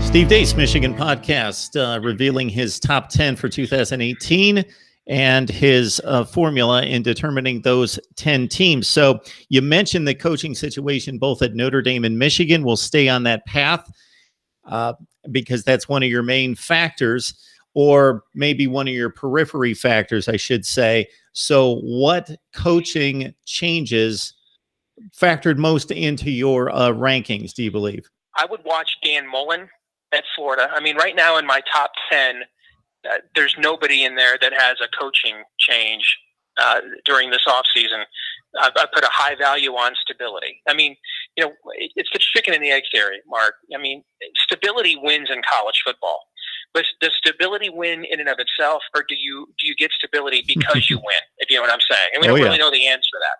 Steve Deace, Michigan podcast, revealing his top 10 for 2018 and his formula in determining those 10 teams. So you mentioned the coaching situation both at Notre Dame and Michigan. We'll stay on that path because that's one of your main factors, or maybe one of your periphery factors, I should say. So what coaching changes factored most into your rankings, do you believe? I would watch Dan Mullen at Florida. I mean, right now in my top 10, there's nobody in there that has a coaching change during this offseason. I put a high value on stability. I mean, you know, it's the chicken and the egg theory, Mark. I mean, stability wins in college football. But does stability win in and of itself, or do you get stability because you win, if you know what I'm saying? And we don't really know the answer to that.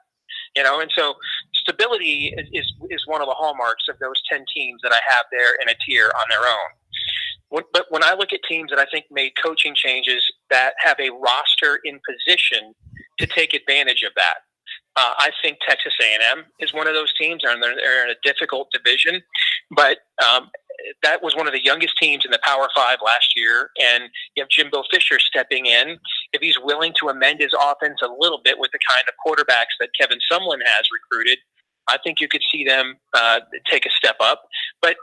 You know, and so stability is one of the hallmarks of those 10 teams that I have there in a tier on their own. But when I look at teams that I think made coaching changes that have a roster in position to take advantage of that, I think Texas A&M is one of those teams. They're in a difficult division, but that was one of the youngest teams in the Power Five last year, and you have Jimbo Fisher stepping in. If he's willing to amend his offense a little bit with the kind of quarterbacks that Kevin Sumlin has recruited, I think you could see them take a step up. But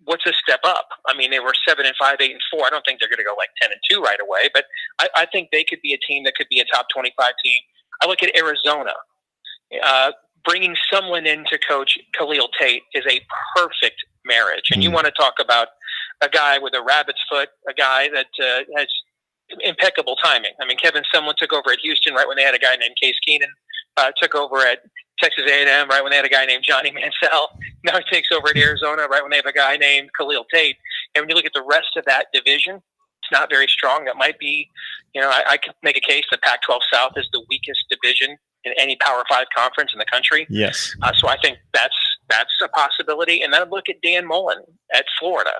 what's a step up? I mean, they were 7-5, 8-4. I don't think they're going to go like 10-2 right away, but I think they could be a team that could be a top 25 team. I look at Arizona. Bringing someone in to coach Khalil Tate is a perfect marriage. And you want to talk about a guy with a rabbit's foot, a guy that has impeccable timing. I mean, Kevin Sumlin took over at Houston right when they had a guy named Case Keenum, took over at Texas A&M right when they had a guy named Johnny Mansell. Now he takes over at Arizona right when they have a guy named Khalil Tate. And when you look at the rest of that division, it's not very strong. That might be, you know, I could make a case that Pac-12 South is the weakest division in any Power 5 conference in the country. Yes. So I think that's a possibility. And then I look at Dan Mullen at Florida.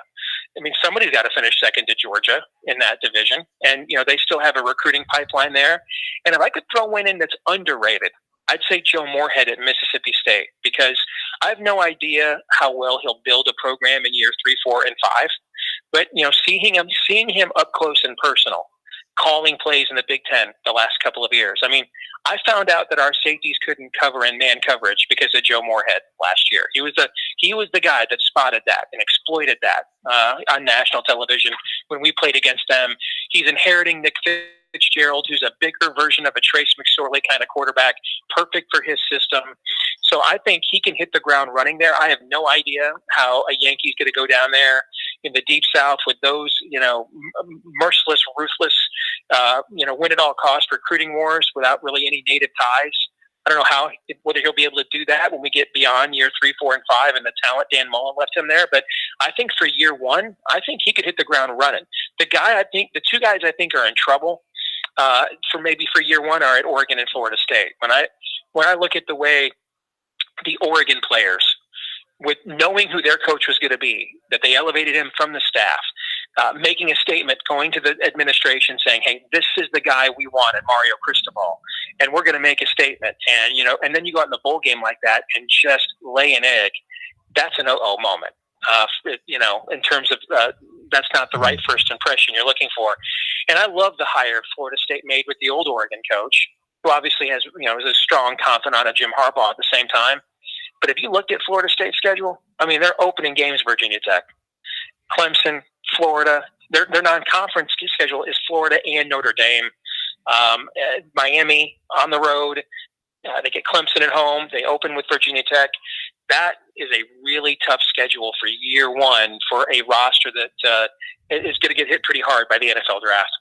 I mean, somebody's got to finish second to Georgia in that division. And, you know, they still have a recruiting pipeline there. And if I could throw one in that's underrated, I'd say Joe Moorhead at Mississippi State, because I have no idea how well he'll build a program in year 3, 4, and 5. But, you know, seeing him up close and personal, calling plays in the Big Ten the last couple of years. I mean, I found out that our safeties couldn't cover in man coverage because of Joe Moorhead last year. He was the guy that spotted that and exploited that on national television when we played against them. He's inheriting Nick Fitzgerald, who's a bigger version of a Trace McSorley kind of quarterback, perfect for his system. So I think he can hit the ground running there. I have no idea how a Yankee's going to go down there in the Deep South with those, you know, merciless, ruthless, you know, win at all cost recruiting wars without really any native ties. I don't know whether he'll be able to do that when we get beyond year 3, 4, and 5 and the talent Dan Mullen left him there. But I think for year 1, I think he could hit the ground running. The two guys I think are in trouble for year 1 are at Oregon and Florida State. When I look at the way the Oregon players, with knowing who their coach was going to be, that they elevated him from the staff, making a statement, going to the administration saying, hey, this is the guy we want at Mario Cristobal, and we're going to make a statement. And, you know, and then you go out in the bowl game like that and just lay an egg. That's an oh moment, you know, in terms of that's not the right first impression you're looking for. And I love the hire Florida State made with the old Oregon coach, who obviously has, you know, is a strong confidant of Jim Harbaugh at the same time. But if you looked at Florida State's schedule, I mean, their opening games, Virginia Tech, Clemson, Florida. Their non-conference schedule is Florida and Notre Dame, Miami on the road. They get Clemson at home. They open with Virginia Tech. That is a really tough schedule for year 1 for a roster that is going to get hit pretty hard by the NFL draft.